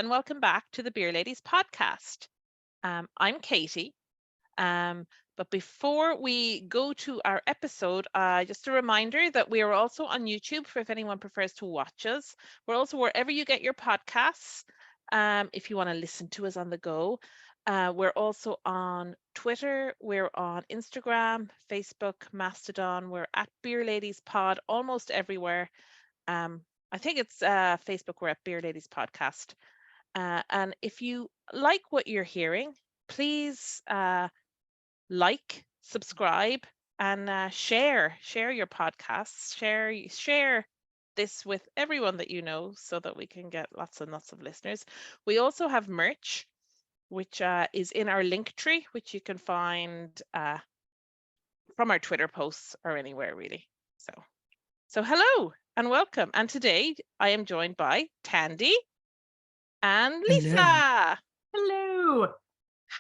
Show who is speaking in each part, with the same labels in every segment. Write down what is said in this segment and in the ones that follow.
Speaker 1: and welcome back to the Beer Ladies podcast. I'm Katie, but before we go to our episode, just a reminder that we are also on YouTube for if anyone prefers to watch us. We're also wherever you get your podcasts, if you want to listen to us on the go. We're also on Twitter, we're on Instagram, Facebook, Mastodon. We're at Beer Ladies Pod almost everywhere. I think it's Facebook, we're at Beer Ladies Podcast. And if you like what you're hearing, please like, subscribe, and share your podcasts. Share this with everyone that you know so that we can get lots and lots of listeners. We also have merch, which is in our Linktree, which you can find from our Twitter posts or anywhere really. So hello and welcome. And today I am joined by Thandi and Lisa.
Speaker 2: Hello.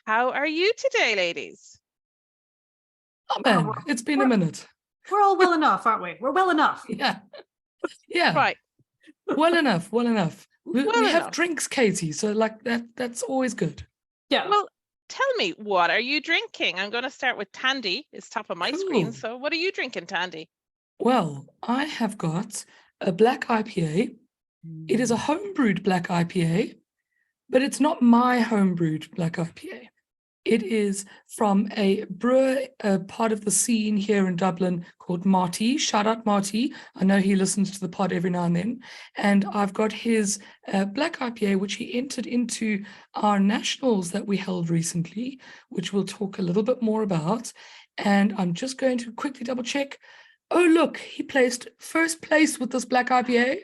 Speaker 1: How are you today, ladies?
Speaker 3: Oh man, it's been a minute.
Speaker 2: We're all well enough, aren't we? We're well enough.
Speaker 3: Yeah.
Speaker 1: Right.
Speaker 3: Well enough. We
Speaker 1: enough.
Speaker 3: have drinks, Katie, so like that's always good.
Speaker 2: Yeah.
Speaker 1: Well, tell me, what are you drinking? I'm going to start with Thandi. It's top of my screen. So what are you drinking, Thandi?
Speaker 3: Well, I have got a Black IPA. It is a homebrewed Black IPA, but it's not my homebrewed Black IPA. It is from a brewer, part of the scene here in Dublin called Marty. Shout out Marty. I know he listens to the pod every now and then. And I've got his Black IPA, which he entered into our nationals that we held recently, which we'll talk a little bit more about. And I'm just going to quickly double check. Oh, look, he placed first place with this Black IPA.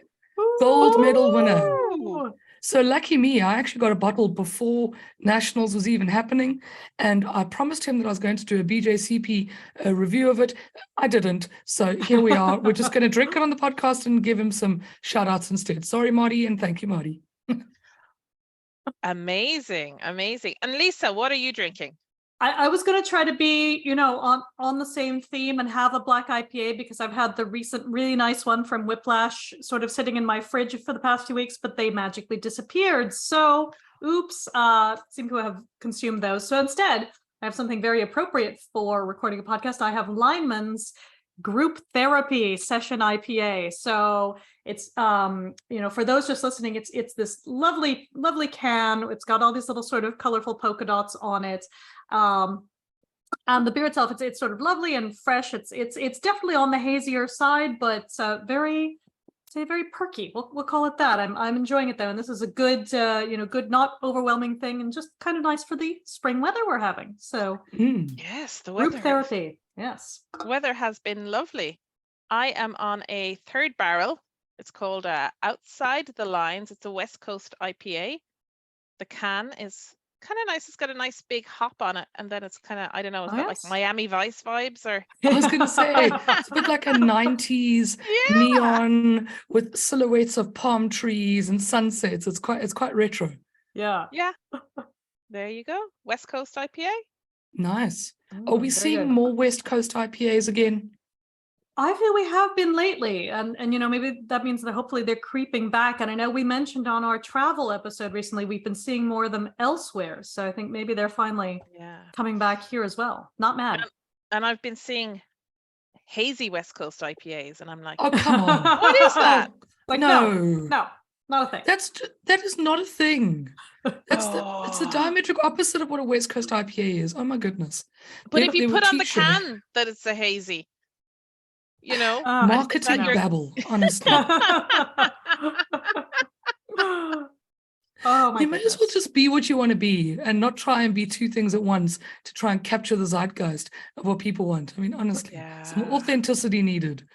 Speaker 3: Gold medal winner. So lucky me, I actually got a bottle before Nationals was even happening, and I promised him that I was going to do a BJCP review of it. I didn't, so here we are. We're just going to drink it on the podcast and give him some shout outs instead. Sorry, Marty, and thank you, Marty.
Speaker 1: Amazing. And Lisa, what are you drinking?
Speaker 2: I was going to try to be, on the same theme and have a Black IPA because I've had the recent really nice one from Whiplash sort of sitting in my fridge for the past 2 weeks, but they magically disappeared. So, oops, seem to have consumed those. So instead, I have something very appropriate for recording a podcast. I have Lineman's Group Therapy Session IPA. So it's, for those just listening, it's this lovely, lovely can. It's got all these little sort of colorful polka dots on it. And the beer itself, it's sort of lovely and fresh. It's definitely on the hazier side, but very perky. We'll call it that. I'm enjoying it though, and this is a good, good, not overwhelming thing, and just kind of nice for the spring weather we're having. So
Speaker 1: yes, the weather.
Speaker 2: Group therapy. Yes,
Speaker 1: the weather has been lovely. I am on a third barrel. It's called Outside the Lines. It's a West Coast IPA. The can is kind of nice. It's got a nice big hop on it, and then it's kind of, I don't know, it's got like Miami Vice vibes, or
Speaker 3: I was going to say it's a bit like a 90s neon with silhouettes of palm trees and sunsets. It's quite retro.
Speaker 2: Yeah.
Speaker 1: There you go. West Coast IPA.
Speaker 3: Nice. Are we seeing more West Coast IPAs again?
Speaker 2: I feel we have been lately, and maybe that means that hopefully they're creeping back. And I know we mentioned on our travel episode recently, we've been seeing more of them elsewhere. So I think maybe they're finally coming back here as well. Not mad.
Speaker 1: And I've been seeing hazy West Coast IPAs, and I'm like,
Speaker 3: oh come on,
Speaker 1: what is that?
Speaker 2: Like no, not a thing.
Speaker 3: That is not a thing. It's the diametric opposite of what a West Coast IPA is. Oh my goodness.
Speaker 1: But if you put on the can that it's a hazy,
Speaker 3: marketing babble, honestly. You may as well just be what you want to be and not try and be two things at once to try and capture the zeitgeist of what people want. I mean, honestly, some authenticity needed.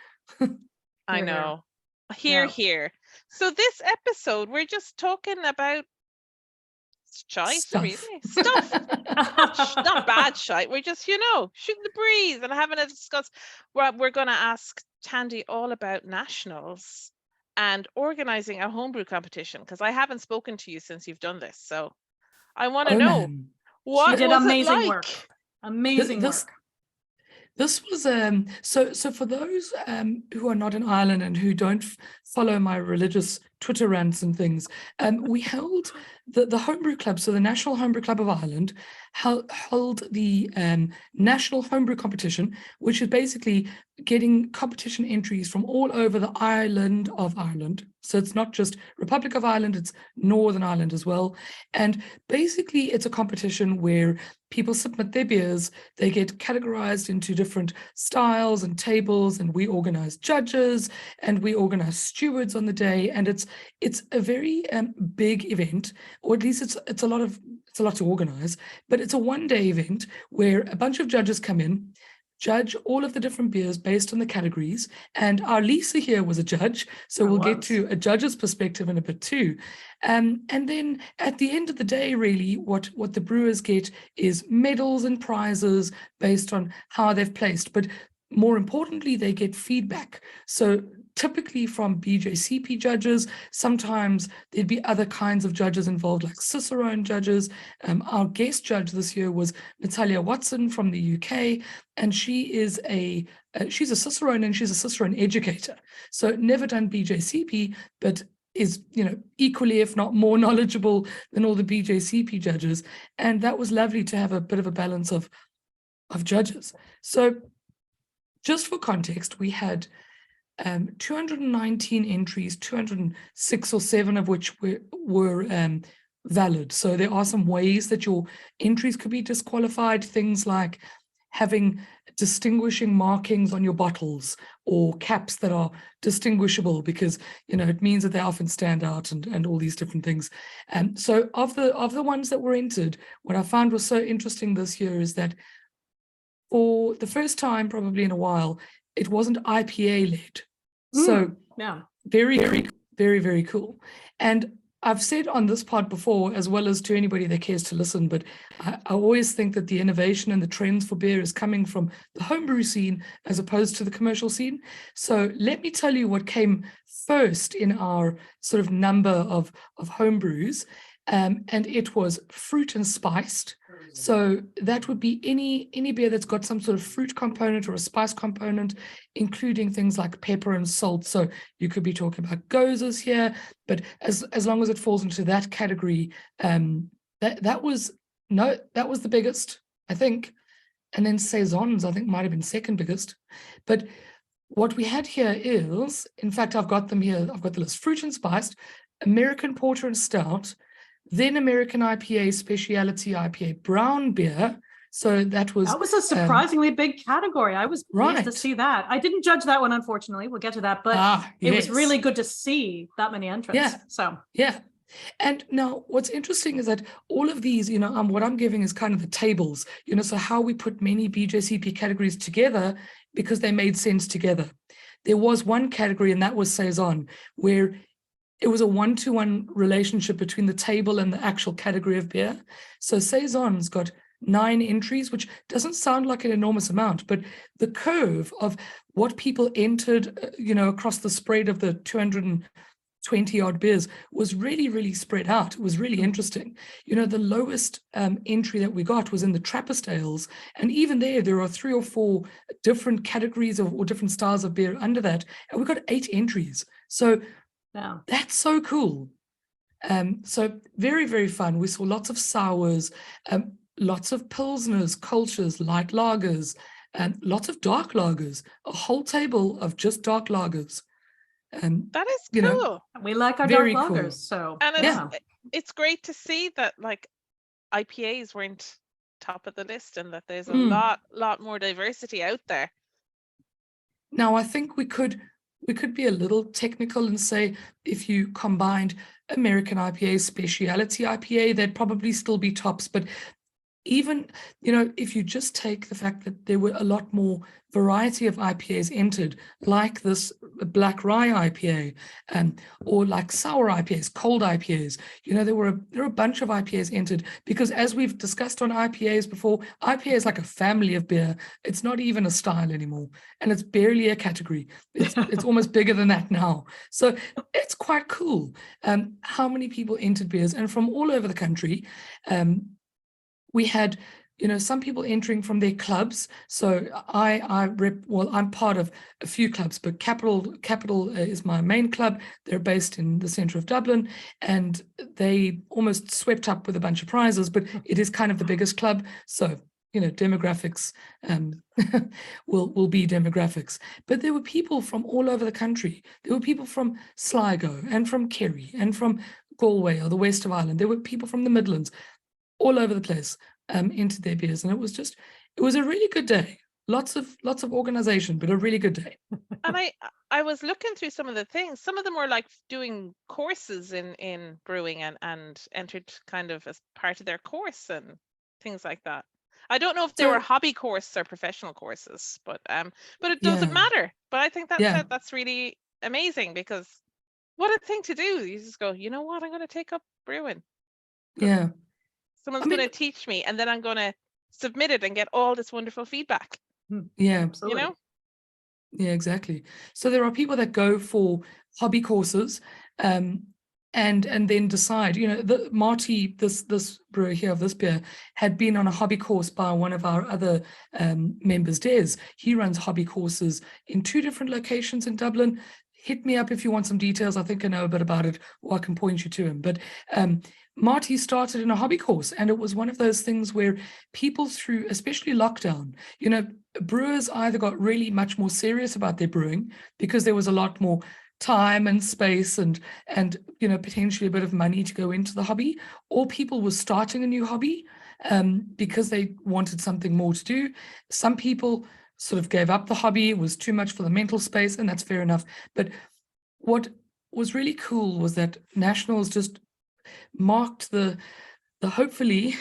Speaker 1: I know. Here. So this episode, we're just talking about shite, really. Stuff. Not bad shite. We're just, shooting the breeze and having a discuss. We're going to ask Thandi all about nationals and organizing a homebrew competition, because I haven't spoken to you since you've done this. So I want to know what
Speaker 2: she did
Speaker 1: was
Speaker 2: amazing
Speaker 1: it like?
Speaker 2: work. Amazing work.
Speaker 3: This was so for those who are not in Ireland and who don't follow my religious Twitter rants and things. We held the Homebrew Club, so the National Homebrew Club of Ireland, held the National Homebrew Competition, which is basically getting competition entries from all over the island of Ireland. So it's not just Republic of Ireland, it's Northern Ireland as well. And basically it's a competition where people submit their beers, they get categorized into different styles and tables, and we organize judges and we organize stewards on the day. And it's a very big event, or at least it's a lot to organize, but it's a one-day event where a bunch of judges come in, judge all of the different beers based on the categories. And our Lisa here was a judge, so we'll get to a judge's perspective in a bit too. And then at the end of the day, really, what the brewers get is medals and prizes based on how they've placed. But more importantly, they get feedback. So typically from BJCP judges, sometimes there'd be other kinds of judges involved, like Cicerone judges. Our guest judge this year was Natalia Watson from the UK, and she is she's a Cicerone, and she's a Cicerone educator. So never done BJCP, but is, equally, if not more knowledgeable than all the BJCP judges. And that was lovely to have a bit of a balance of judges. So just for context, we had 219 entries, 206 or 7 of which were valid. So there are some ways that your entries could be disqualified, things like having distinguishing markings on your bottles or caps that are distinguishable, because it means that they often stand out, and all these different things. And so of the ones that were entered, what I found was so interesting this year is that for the first time probably in a while, it wasn't IPA led. So
Speaker 2: yeah,
Speaker 3: very, very, very, very cool. And I've said on this pod before, as well as to anybody that cares to listen, but I always think that the innovation and the trends for beer is coming from the homebrew scene as opposed to the commercial scene. So let me tell you what came first in our sort of number of homebrews. And it was fruit and spiced. So that would be any beer that's got some sort of fruit component or a spice component, including things like pepper and salt. So you could be talking about gozes here, but as long as it falls into that category, that was the biggest, I think. And then saisons, I think, might have been second biggest. But what we had here is, in fact, I've got them here. I've got the list: fruit and spiced, American porter and stout, then American IPA, specialty IPA, brown beer. So that was
Speaker 2: a surprisingly big category. I was pleased
Speaker 3: right
Speaker 2: to see that. I didn't judge that one, unfortunately. We'll get to that, but it was really good to see that many entrants.
Speaker 3: Yeah.
Speaker 2: So
Speaker 3: yeah. And now what's interesting is that all of these, what I'm giving is kind of the tables, so how we put many BJCP categories together because they made sense together. There was one category, and that was saison, where it was a one-to-one relationship between the table and the actual category of beer. So saison's got 9 entries, which doesn't sound like an enormous amount, but the curve of what people entered, across the spread of the 220 odd beers was really, really spread out. It was really interesting. The lowest entry that we got was in the Trappist ales, and even there are 3 or 4 different categories or different styles of beer under that, and we got 8 entries. So
Speaker 2: yeah,
Speaker 3: that's so cool. So very, very fun. We saw lots of sours, lots of pilsners, kulchers, light lagers, and lots of dark lagers, a whole table of just dark lagers.
Speaker 1: That is cool.
Speaker 2: We like our dark
Speaker 3: very cool.
Speaker 2: lagers. So
Speaker 1: And it's great to see that like IPAs weren't top of the list, and that there's a lot more diversity out there.
Speaker 3: Now, I think we could be a little technical and say if you combined American IPA, specialty IPA, they'd probably still be tops. But even, if you just take the fact that there were a lot more variety of IPAs entered, like this black rye IPA, or like sour IPAs, cold IPAs, there were a bunch of IPAs entered, because as we've discussed on IPAs before, IPA is like a family of beer. It's not even a style anymore, and it's barely a category. It's almost bigger than that now. So it's quite cool how many people entered beers, and from all over the country. We had, some people entering from their clubs. So I'm part of a few clubs, but Capital is my main club. They're based in the centre of Dublin, and they almost swept up with a bunch of prizes, but it is kind of the biggest club. So, demographics will be demographics. But there were people from all over the country. There were people from Sligo and from Kerry and from Galway or the west of Ireland. There were people from the Midlands, all over the place, into their beers. And it was a really good day. Lots of organization, but a really good day.
Speaker 1: And I was looking through some of the things. Some of them were like doing courses in brewing and entered kind of as part of their course and things like that. I don't know if they were hobby courses or professional courses, but it doesn't matter. But I think that's really amazing, because what a thing to do. You just go, you know what, I'm going to take up brewing.
Speaker 3: Yeah.
Speaker 1: Someone's going to teach me, and then I'm going to submit it and get all this wonderful feedback.
Speaker 3: Yeah.
Speaker 2: Absolutely.
Speaker 3: Yeah, exactly. So there are people that go for hobby courses, and then decide, Marty, this brewer here of this beer, had been on a hobby course by one of our other members, Des. He runs hobby courses in 2 different locations in Dublin. Hit me up if you want some details. I think I know a bit about it, or I can point you to him. But Marty started in a hobby course, and it was one of those things where people, through especially lockdown, brewers either got really much more serious about their brewing because there was a lot more time and space and potentially a bit of money to go into the hobby, or people were starting a new hobby because they wanted something more to do. Some people sort of gave up the hobby. It was too much for the mental space, and that's fair enough. But what was really cool was that Nationals just marked the hopefully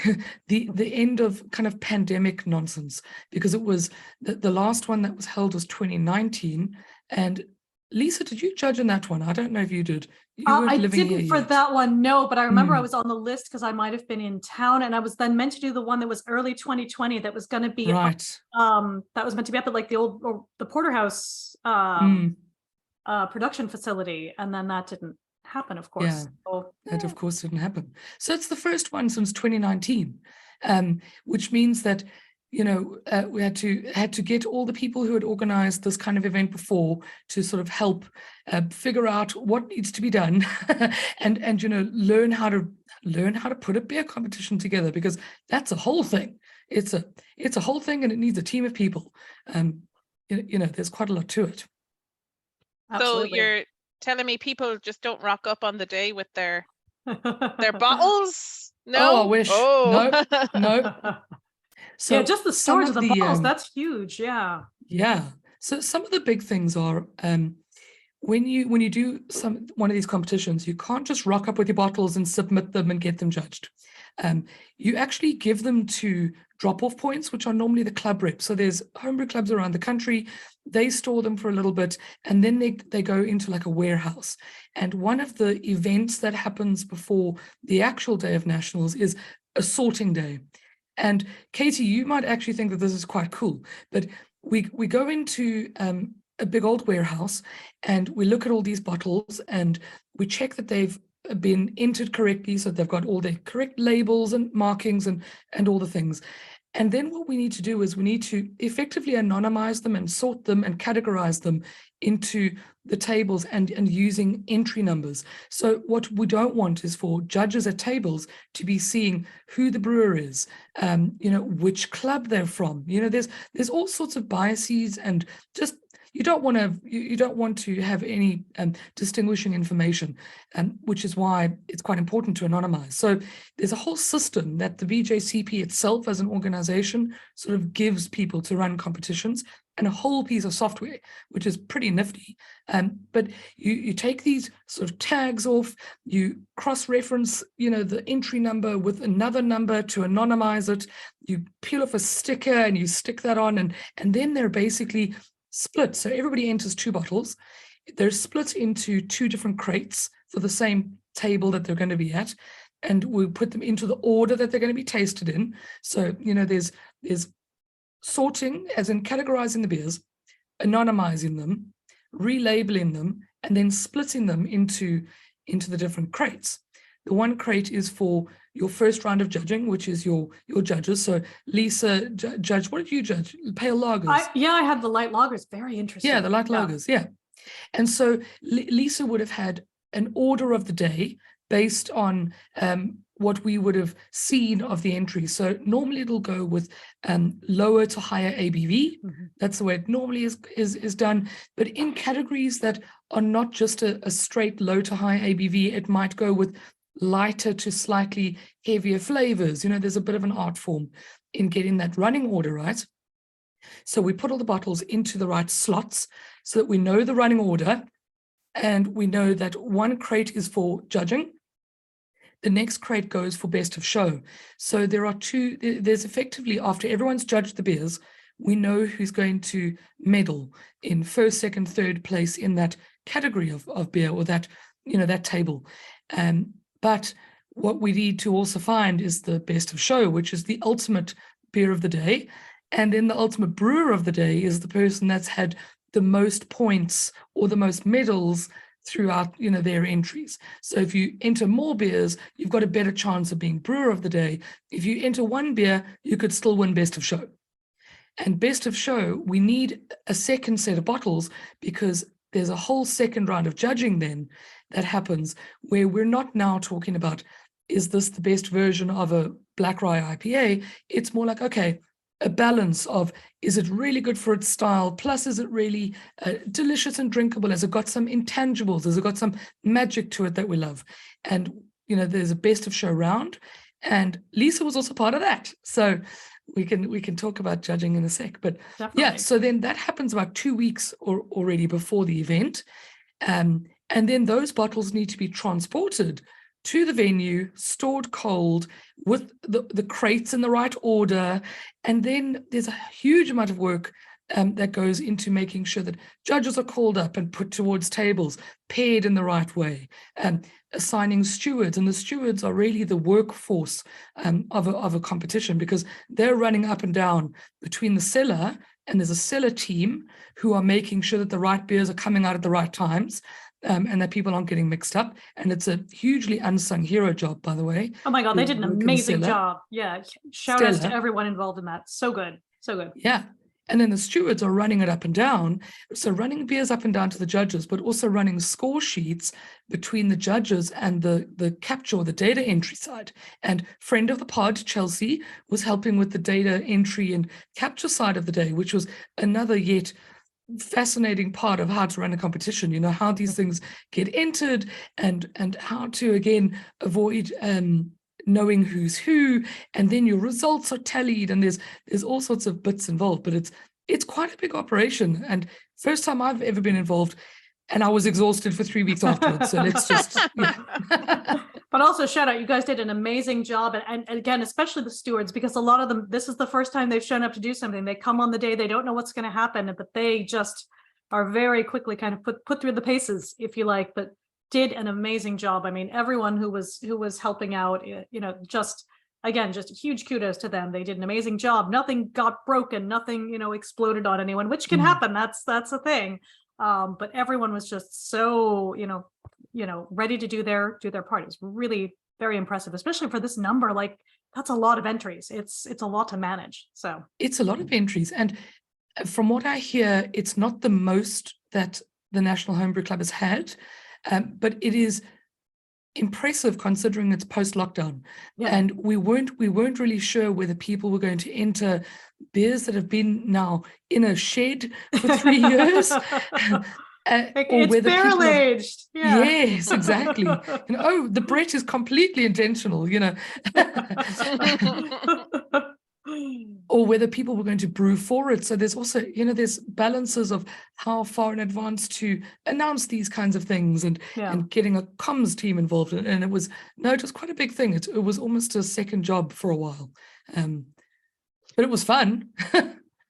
Speaker 3: the end of kind of pandemic nonsense, because it was the last one that was held was 2019. And Lisa, did you judge in that one? I don't know if you did. You weren't
Speaker 2: I
Speaker 3: living
Speaker 2: didn't
Speaker 3: here
Speaker 2: for
Speaker 3: yet.
Speaker 2: that one, no, but I remember I was on the list because I might have been in town, and I was then meant to do the one that was early 2020 that was going to be
Speaker 3: right.
Speaker 2: That was meant to be up at like the old, or the Porterhouse production facility, and then that didn't happen, of course.
Speaker 3: Yeah,
Speaker 2: so,
Speaker 3: that of course didn't happen. So it's the first one since 2019, which means that we had to get all the people who had organized this kind of event before to sort of help figure out what needs to be done and learn how to put a beer competition together, because that's a whole thing. It's a whole thing, and it needs a team of people. There's quite a lot to it.
Speaker 2: absolutely.
Speaker 1: So you're telling me people just don't rock up on the day with their bottles? No.
Speaker 3: Oh, I wish.
Speaker 1: Oh.
Speaker 3: No. So
Speaker 2: yeah, just the storage of the bottles, that's huge. Yeah.
Speaker 3: Yeah. So some of the big things are when you do one of these competitions, you can't just rock up with your bottles and submit them and get them judged. You actually give them to drop-off points, which are normally the club reps. So there's homebrew clubs around the country. They store them for a little bit, and then they go into like a warehouse. And one of the events that happens before the actual day of Nationals is a sorting day. And Katie, you might actually think that this is quite cool, but we go into a big old warehouse, and we look at all these bottles, and we check that they've been entered correctly, so they've got all their correct labels and markings and all the things. And then what we need to do is we need to effectively anonymize them and sort them and categorize them into the tables and using entry numbers. So what we don't want is for judges at tables to be seeing who the brewer is, which club they're from. There's all sorts of biases, and just you don't want to have any distinguishing information, which is why it's quite important to anonymize. So there's a whole system that the BJCP itself as an organization sort of gives people to run competitions, and a whole piece of software, which is pretty nifty. But you take these sort of tags off, you cross-reference, the entry number with another number to anonymize it. You peel off a sticker and you stick that on, and then they're basically split. So everybody enters 2 bottles. They're split into 2 different crates for the same table that they're going to be at, and we put them into the order that they're going to be tasted in. So there's sorting, as in categorizing the beers, anonymizing them, relabeling them, and then splitting them into the different crates. the one crate is for your first round of judging, which is your judges. So Lisa judge. What did you judge? Pale lagers.
Speaker 2: I had the light lagers. Very interesting.
Speaker 3: Yeah, the light lagers. Yeah. And so Lisa would have had an order of the day based on what we would have seen of the entry. So normally it'll go with lower to higher ABV. That's the way it normally is done. But in categories that are not just a straight low to high ABV, it might go with lighter to slightly heavier flavors. There's a bit of an art form in getting that running order right. So we put all the bottles into the right slots so that we know the running order, and we know that one crate is for judging. The next crate goes for best of show. So there's effectively, after everyone's judged the beers, we know who's going to medal in first, second, third place in that category of beer, or that, that table. But what we need to also find is the best of show, which is the ultimate beer of the day. And then the ultimate brewer of the day is the person that's had the most points or the most medals throughout, their entries. So if you enter more beers, you've got a better chance of being brewer of the day. If you enter one beer, you could still win best of show. And best of show, we need a second set of bottles, because there's a whole second round of judging then that happens, where we're not now talking about, is this the best version of a black rye IPA? It's more like, okay, a balance of, is it really good for its style? Plus, is it really delicious and drinkable? Has it got some intangibles? Has it got some magic to it that we love? And, there's a best of show round. And Lisa was also part of that. So we can talk about judging in a sec. But
Speaker 2: Definitely.
Speaker 3: yeah, so then that happens about 2 weeks already before the event. And then those bottles need to be transported to the venue, stored cold, with the crates in the right order. And then there's a huge amount of work that goes into making sure that judges are called up and put towards tables, paired in the right way, assigning stewards. And the stewards are really the workforce of a competition, because they're running up and down between the cellar, and there's a cellar team who are making sure that the right beers are coming out at the right times. And that people aren't getting mixed up. And it's a hugely unsung hero job, by the way.
Speaker 2: Oh my God, they did an amazing job. Yeah. Shout outs to everyone involved in that. So good. So good.
Speaker 3: Yeah. And then the stewards are running it up and down. So running beers up and down to the judges, but also running score sheets between the judges and the capture, the data entry side. And friend of the pod, Chelsea, was helping with the data entry and capture side of the day, which was another yet fascinating part of how to run a competition, how these things get entered, and how to, again, avoid knowing who's who, and then your results are tallied, and there's all sorts of bits involved. But it's quite a big operation, and first time I've ever been involved, and I was exhausted for 3 weeks afterwards. So let's just
Speaker 2: But also shout out, you guys did an amazing job. And again, especially the stewards, because a lot of them, this is the first time they've shown up to do something. They come on the day, they don't know what's going to happen, but they just are very quickly kind of put through the paces, if you like, but did an amazing job. I mean, everyone who was helping out, just huge kudos to them. They did an amazing job. Nothing got broken, nothing, exploded on anyone, which can happen. That's a thing. But everyone was just so, ready to do their part. It's really very impressive, especially for this number. Like, that's a lot of entries. It's a lot to manage. So
Speaker 3: it's a lot of entries. And from what I hear, it's not the most that the National Homebrew Club has had, but it is impressive considering it's post-lockdown. Yeah. And we weren't really sure whether people were going to enter beers that have been now in a shed for 3 years.
Speaker 2: It's barrel aged. Yeah.
Speaker 3: Yes, exactly. The Brett is completely intentional, or whether people were going to brew for it. So there's also, there's balances of how far in advance to announce these kinds of things, and getting a comms team involved. And it was quite a big thing. It was almost a second job for a while. But it was fun.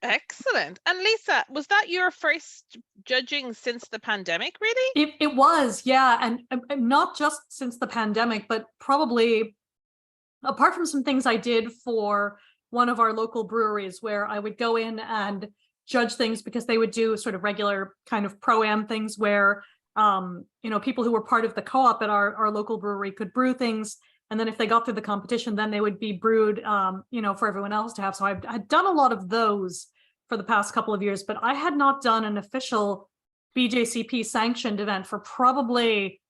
Speaker 1: Excellent. And Lisa, was that your first judging since the pandemic, really?
Speaker 2: It was, yeah. And not just since the pandemic, but probably apart from some things I did for one of our local breweries, where I would go in and judge things, because they would do sort of regular kind of pro-am things where people who were part of the co-op at our local brewery could brew things. And then if they got through the competition, then they would be brewed, for everyone else to have. So I'd done a lot of those for the past couple of years, but I had not done an official BJCP sanctioned event for probably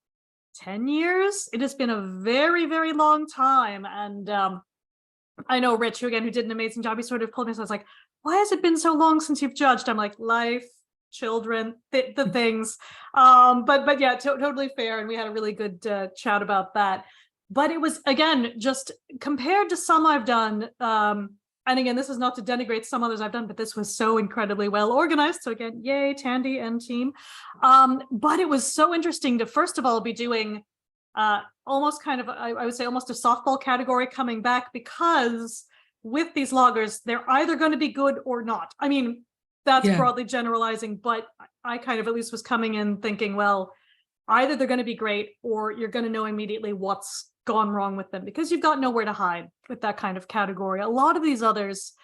Speaker 2: 10 years. It has been a very, very long time. And I know Rich, who did an amazing job, he sort of pulled me. So I was like, why has it been so long since you've judged? I'm like, life, children, the things. But yeah, totally fair. And we had a really good chat about that. But it was, again, just compared to some I've done, and again, this is not to denigrate some others I've done, but this was so incredibly well organized. So again, yay, Thandi and team. But it was so interesting to, first of all, be doing almost kind of, I would say almost a softball category coming back, because with these lagers, they're either going to be good or not. I mean, that's broadly generalizing, but I kind of at least was coming in thinking, well, either they're going to be great or you're going to know immediately what's gone wrong with them, because you've got nowhere to hide with that kind of category. A lot of these others,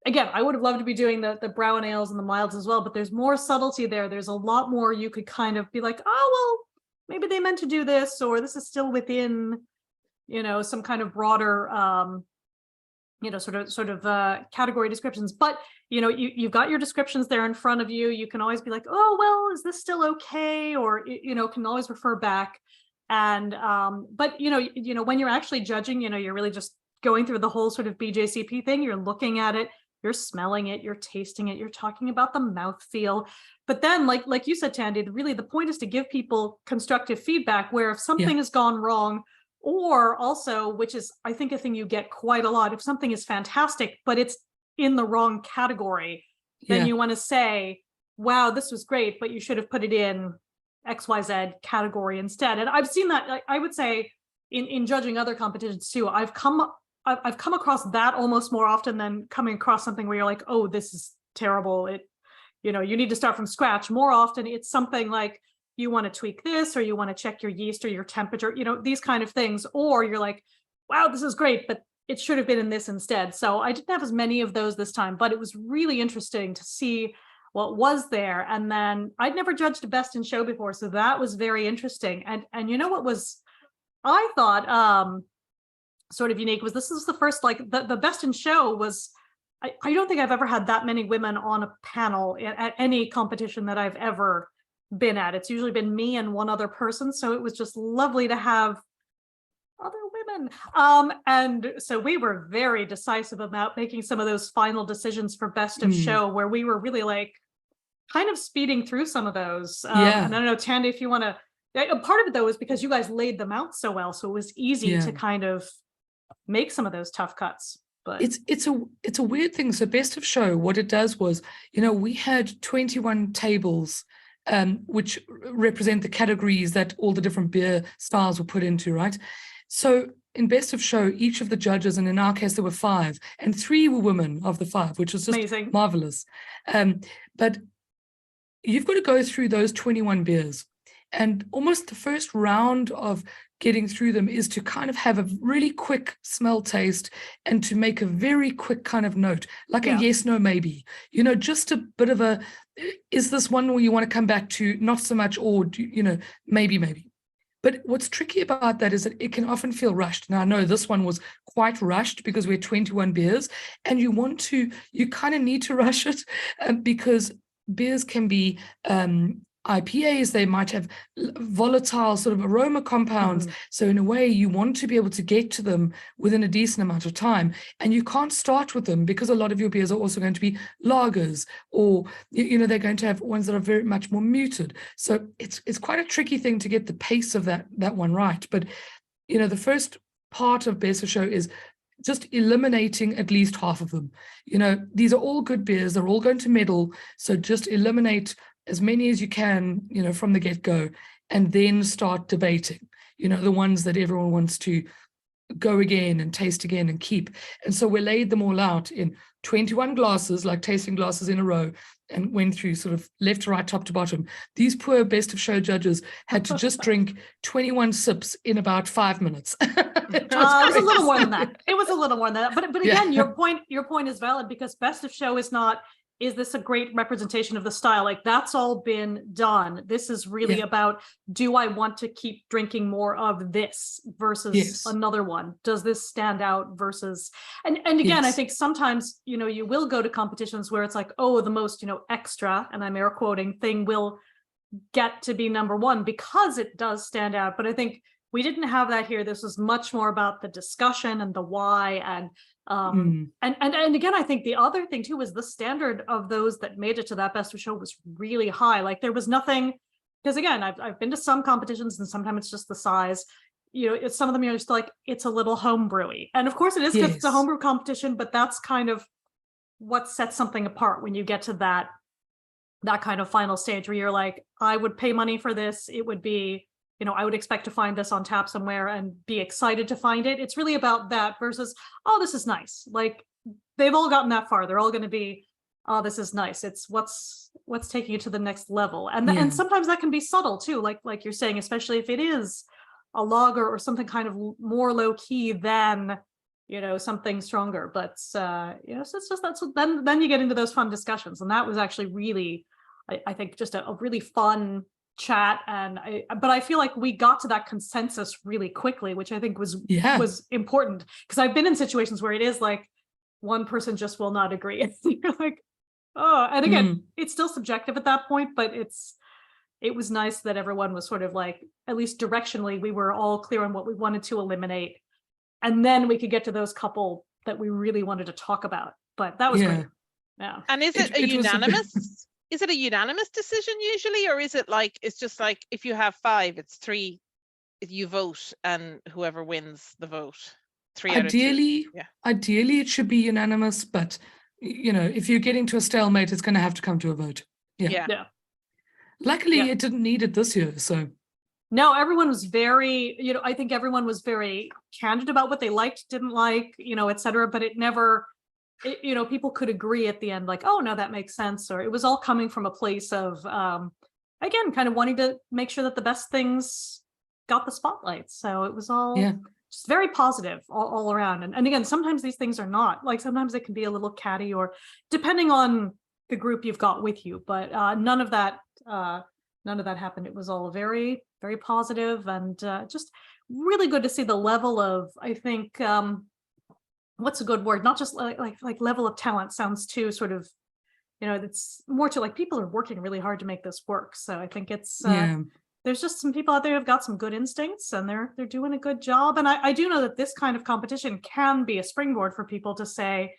Speaker 2: again, I would have loved to be doing the brown ales and the milds as well, but there's more subtlety there. There's a lot more you could kind of be like, oh, well, maybe they meant to do this, or this is still within, some kind of broader, sort of category descriptions. But, you've got your descriptions there in front of you. You can always be like, oh, well, is this still okay? Or, can always refer back. And, but, when you're actually judging, you're really just going through the whole sort of BJCP thing. You're looking at it, you're smelling it, you're tasting it, you're talking about the mouthfeel. But then, like you said, Thandi, really the point is to give people constructive feedback, where if something has gone wrong, or also, which is, I think, a thing you get quite a lot, if something is fantastic, but it's in the wrong category, then you want to say, wow, this was great, but you should have put it in XYZ category instead. And I've seen that, I would say, in judging other competitions too. I've come across that almost more often than coming across something where you're like, oh, this is terrible. You need to start from scratch. More often it's something like, you want to tweak this, or you want to check your yeast or your temperature, these kind of things. Or you're like, wow, this is great, but it should have been in this instead. So I didn't have as many of those this time, but it was really interesting to see what was there. And then I'd never judged a best in show before, so that was very interesting. And what was, I thought, sort of unique was, this is the first, like the best in show was, I don't think I've ever had that many women on a panel at any competition that I've ever been at. It's usually been me and one other person. So it was just lovely to have other women. And so we were very decisive about making some of those final decisions for best of show, where we were really like kind of speeding through some of those. And I don't know, Thandi, if you want to, part of it though is because you guys laid them out so well. So it was easy to kind of make some of those tough cuts. But
Speaker 3: it's a weird thing. So best of show, what it does was, we had 21 tables, which represent the categories that all the different beer styles were put into, right? So in best of show, each of the judges, and in our case there were 5, and 3 were women of the 5, which was just amazing, marvelous. But you've got to go through those 21 beers, and almost the first round of getting through them is to kind of have a really quick smell taste, and to make a very quick kind of note, like a yes, no, maybe, just a bit of a, is this one where you want to come back to? Not so much, or maybe. But what's tricky about that is that it can often feel rushed. Now, I know this one was quite rushed because we had 21 beers, and you kind of need to rush it, because beers can be IPAs, they might have volatile sort of aroma compounds. So in a way, you want to be able to get to them within a decent amount of time. And you can't start with them, because a lot of your beers are also going to be lagers, or, they're going to have ones that are very much more muted. So it's quite a tricky thing to get the pace of that one right. But, the first part of Best of Show is just eliminating at least half of them. These are all good beers. They're all going to medal. So just eliminate as many as you can, from the get-go, and then start debating, the ones that everyone wants to go again and taste again and keep. And so we laid them all out in 21 glasses, like tasting glasses in a row, and went through sort of left to right, top to bottom. These poor best of show judges had to just drink 21 sips in about 5 minutes. It was
Speaker 2: a little more than that. It was a little more than that. But again, your point is valid, because best of show is not, is this a great representation of the style? Like, that's all been done. This is really about, do I want to keep drinking more of this versus another one? Does this stand out versus, and again, I think sometimes, you know, you will go to competitions where it's like, oh, the most, you know, extra, and I'm air quoting, thing will get to be number one because it does stand out. But I think we didn't have that here. This was much more about the discussion and the why, and and again, I think the other thing too was the standard of those that made it to that best of show was really high. Like, there was nothing, because again, I've been to some competitions and sometimes it's just the size. You know, it's some of them you're just like, it's a little homebrewy, and of course it is because it's a homebrew competition. But that's kind of what sets something apart when you get to that kind of final stage where you're like, I would pay money for this. It would be, you know, I would expect to find this on tap somewhere and be excited to find it. It's really about that versus, oh, this is nice. Like, they've all gotten that far. They're all going to be, oh, this is nice. It's what's taking it to the next level. And sometimes that can be subtle too, like you're saying, especially if it is a lager or something kind of more low key than, you know, something stronger. But you know, so it's just that's then you get into those fun discussions, and that was actually really, I think, just a really fun chat. But I feel like we got to that consensus really quickly, which I think was important, because I've been in situations where it is like one person just will not agree. You're like, oh, and again, it's still subjective at that point, but it was nice that everyone was sort of like, at least directionally, we were all clear on what we wanted to eliminate, and then we could get to those couple that we really wanted to talk about. But that was great. Yeah.
Speaker 1: And is it a unanimous? Is it a unanimous decision usually, or is it like, it's just like, if you have 5, it's 3, you vote and whoever wins the vote? 3
Speaker 3: ideally,
Speaker 1: out of 2.
Speaker 3: Ideally it should be unanimous, but you know, if you're getting to a stalemate, it's going to have to come to a vote. Yeah. Luckily, it didn't need it this year, so.
Speaker 2: No, everyone was very, you know, I think everyone was very candid about what they liked, didn't like, you know, et cetera, but it never, you know, people could agree at the end, like, oh, no, that makes sense. Or it was all coming from a place of, again, kind of wanting to make sure that the best things got the spotlight. So it was all just very positive all around. And again, sometimes these things are not, like, sometimes it can be a little catty, or depending on the group you've got with you. But none of that happened. It was all very, very positive, and just really good to see the level of, I think, what's a good word? Not just like level of talent sounds too sort of, you know, it's more to like, people are working really hard to make this work. So I think it's, there's just some people out there who've got some good instincts, and they're doing a good job. And I do know that this kind of competition can be a springboard for people to say,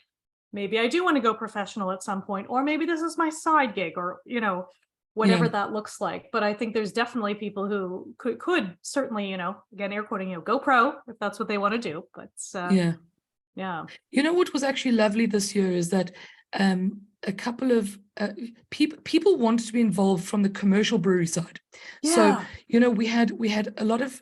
Speaker 2: maybe I do want to go professional at some point, or maybe this is my side gig, or, you know, whatever that looks like. But I think there's definitely people who could certainly, you know, again, air quoting, you know, go pro if that's what they want to do. But you
Speaker 3: know what was actually lovely this year is that a couple of people wanted to be involved from the commercial brewery side. So, you know, we had a lot of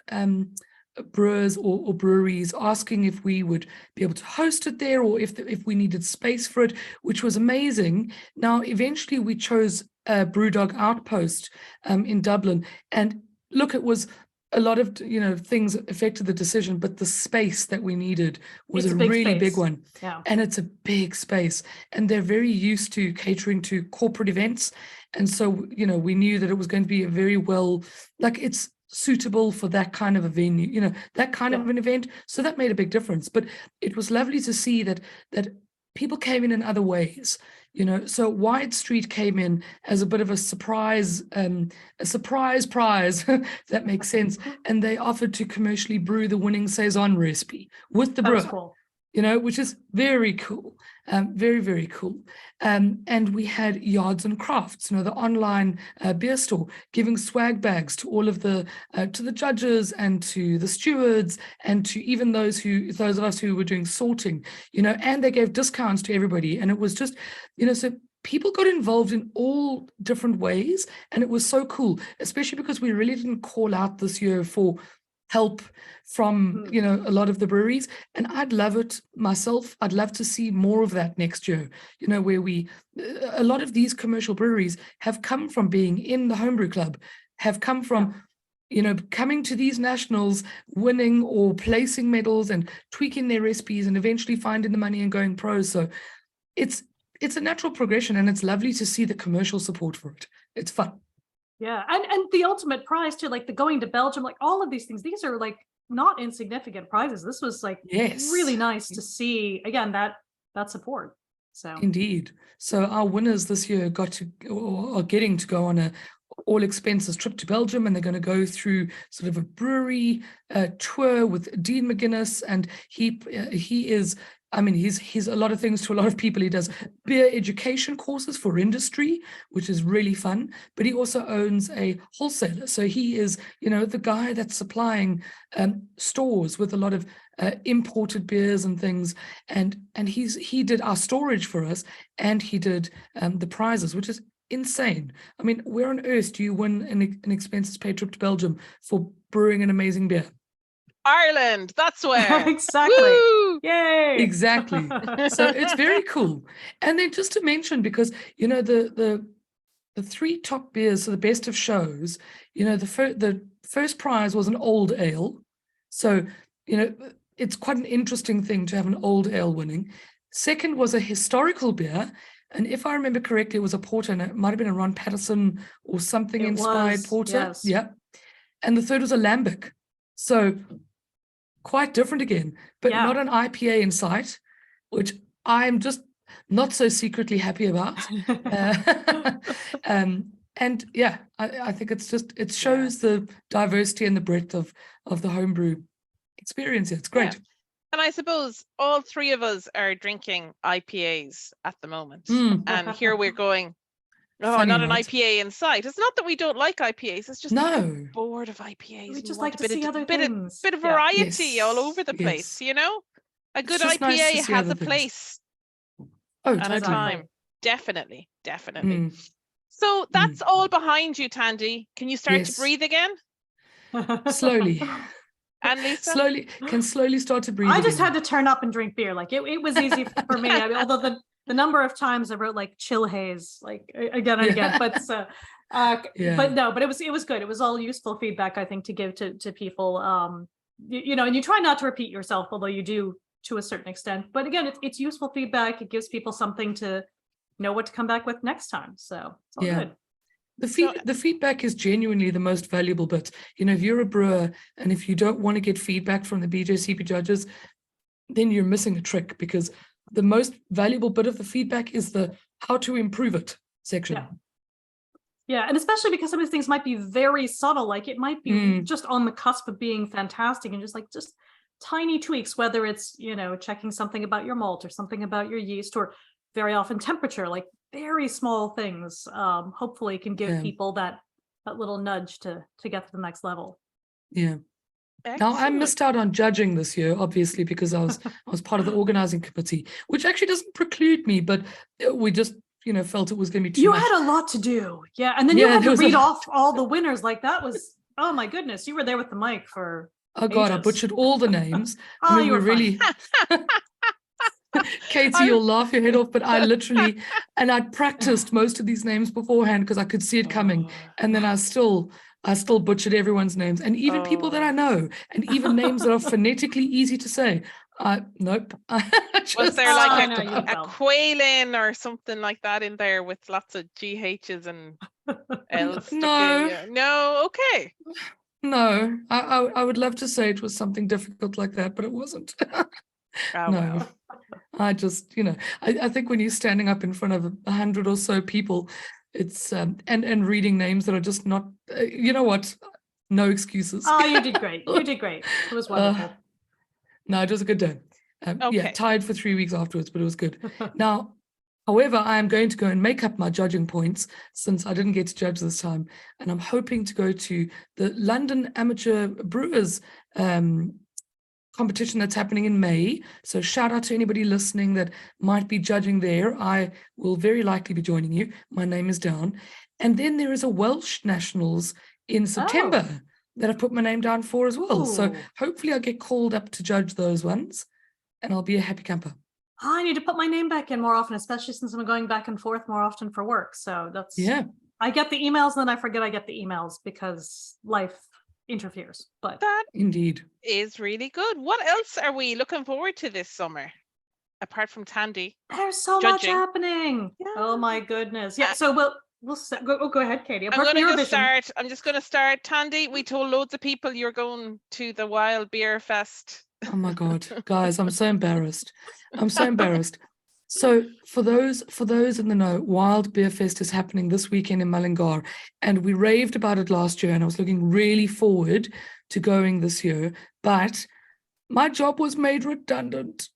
Speaker 3: brewers or breweries asking if we would be able to host it there, or if we needed space for it, which was amazing. Now, eventually we chose Brewdog Outpost in Dublin, and look, it was a lot of, you know, things affected the decision, but the space that we needed was a really big one. And it's a big space, and they're very used to catering to corporate events. And so, you know, we knew that it was going to be a very well, like, it's suitable for that kind of a venue, you know, that kind of an event. So that made a big difference. But it was lovely to see that people came in other ways, you know. So Wide Street came in as a bit of a surprise prize, if that makes sense. And they offered to commercially brew the winning Saison recipe with the brewer.
Speaker 2: Cool.
Speaker 3: You know, which is very cool, very, very cool. And we had Yards and Crafts, you know, the online beer store, giving swag bags to all of the to the judges and to the stewards and to even those of us who were doing sorting, you know, and they gave discounts to everybody. And it was just, you know, so people got involved in all different ways, and it was so cool, especially because we really didn't call out this year for help from, you know, a lot of the breweries. And I'd love it myself. I'd love to see more of that next year, you know, where a lot of these commercial breweries have come from being in the homebrew club, have come from, you know, coming to these nationals, winning or placing medals and tweaking their recipes and eventually finding the money and going pro. So it's it's a natural progression, and it's lovely to see the commercial support for it. It's fun.
Speaker 2: Yeah, and the ultimate prize too, like the going to Belgium, like all of these things, these are like not insignificant prizes. This was like really nice to see again that support. So
Speaker 3: indeed. So our winners this year are getting to go on a all expenses trip to Belgium, and they're going to go through sort of a brewery tour with Dean McGuinness, and he is, I mean, he's a lot of things to a lot of people. He does beer education courses for industry, which is really fun, but he also owns a wholesaler. So he is, the guy that's supplying stores with a lot of imported beers and things. And he did our storage for us, and he did the prizes, which is insane. I mean, where on earth do you win an expenses paid trip to Belgium for brewing an amazing beer?
Speaker 1: Ireland, that's where.
Speaker 2: Exactly.
Speaker 1: Woo!
Speaker 2: Yay.
Speaker 3: Exactly. So it's very cool. And then just to mention, because the three top beers, so the best of shows, the first prize was an old ale. So it's quite an interesting thing to have an old ale winning. Second was a historical beer, and if I remember correctly, it was a porter, and it might have been a Ron Patterson or something inspired porter.
Speaker 2: Yes.
Speaker 3: Yeah. And the third was a lambic. So quite different again, but not an IPA in sight, which I'm just not so secretly happy about. And yeah, I think it shows the diversity and the breadth of the homebrew experience. It's great.
Speaker 1: Yeah. And I suppose all three of us are drinking IPAs at the moment. And here we're going,
Speaker 3: Funny,
Speaker 1: not an
Speaker 3: right?
Speaker 1: IPA in sight. It's not that we don't like IPAs. It's just we're bored of IPAs.
Speaker 2: We just like to see other
Speaker 1: bit
Speaker 2: things.
Speaker 1: of variety all over the place, A good
Speaker 3: just
Speaker 1: IPA
Speaker 3: nice to see
Speaker 1: has
Speaker 3: other
Speaker 1: a
Speaker 3: things.
Speaker 1: place
Speaker 3: Oh,
Speaker 1: at
Speaker 3: totally.
Speaker 1: a time. Definitely. So that's all behind you, Thandi. Can you start to breathe again?
Speaker 3: Slowly.
Speaker 1: And Lisa?
Speaker 3: Slowly start to breathe
Speaker 2: I just
Speaker 3: again.
Speaker 2: had to turn up and drink beer. Like it was easy for me. I mean, although the number of times I wrote like chill haze, like again and again, but but it was good. It was all useful feedback, I think, to give to people. And you try not to repeat yourself, although you do to a certain extent. But again, it's useful feedback. It gives people something to know what to come back with next time. So it's all good.
Speaker 3: The feedback is genuinely the most valuable bit. If you're a brewer and if you don't want to get feedback from the BJCP judges, then you're missing a trick, because the most valuable bit of the feedback is the how to improve it section.
Speaker 2: Yeah, and especially because some of these things might be very subtle, like it might be just on the cusp of being fantastic, and just tiny tweaks, whether it's, checking something about your malt or something about your yeast, or very often temperature, like very small things, hopefully can give people that little nudge to get to the next level. Yeah.
Speaker 1: Excellent.
Speaker 3: Now I missed out on judging this year, obviously, because I was part of the organizing committee, which actually doesn't preclude me, but we just felt it was going to be too much.
Speaker 2: You had a lot to do, and then you had to read off all the winners. Like that was, oh my goodness, you were there with the mic for.
Speaker 3: Oh God, I butchered all the names.
Speaker 2: Oh, I mean, you were really.
Speaker 3: Katie, you'll laugh your head off, but I literally, and I'd practiced most of these names beforehand because I could see it coming, and then I still butchered everyone's names, and even people that I know, and even names that are phonetically easy to say. Nope.
Speaker 1: Was there like a Quailin or something like that in there with lots of GHs and L's? No, okay.
Speaker 3: No, I would love to say it was something difficult like that, but it wasn't. No. I just, I think when you're standing up in front of 100 or so people, it's and reading names that are just not, what? No excuses.
Speaker 2: Oh, you did great. You did great. It was wonderful.
Speaker 3: No, it was a good day. Yeah, tired for 3 weeks afterwards, but it was good. Now, however, I am going to go and make up my judging points since I didn't get to judge this time, and I'm hoping to go to the London Amateur Brewers competition that's happening in May. So shout out to anybody listening that might be judging there. I will very likely be joining you. My name is down. And then there is a Welsh Nationals in September that I put my name down for as well. Ooh. So hopefully I'll get called up to judge those ones, and I'll be a happy camper.
Speaker 2: I need to put my name back in more often, especially since I'm going back and forth more often for work. So that's, I get the emails and then I forget I get the emails because life interferes. But
Speaker 1: that
Speaker 3: indeed
Speaker 1: is really good. What else are we looking forward to this summer? apart from Thandi.
Speaker 2: There's so
Speaker 1: Judging.
Speaker 2: much happening.
Speaker 1: Yeah.
Speaker 2: Oh my goodness. Yeah. So go ahead, Katie.
Speaker 1: I'm
Speaker 2: Apart
Speaker 1: going
Speaker 2: from
Speaker 1: to just
Speaker 2: Eurovision.
Speaker 1: start. I'm just going to start. Thandi, we told loads of people you're going to the Wild Beer Fest.
Speaker 3: Oh my God, guys, I'm so embarrassed. I'm so embarrassed. So for those in the know, Wild Beer Fest is happening this weekend in Mullingar, and we raved about it last year, and I was looking really forward to going this year, but my job was made redundant.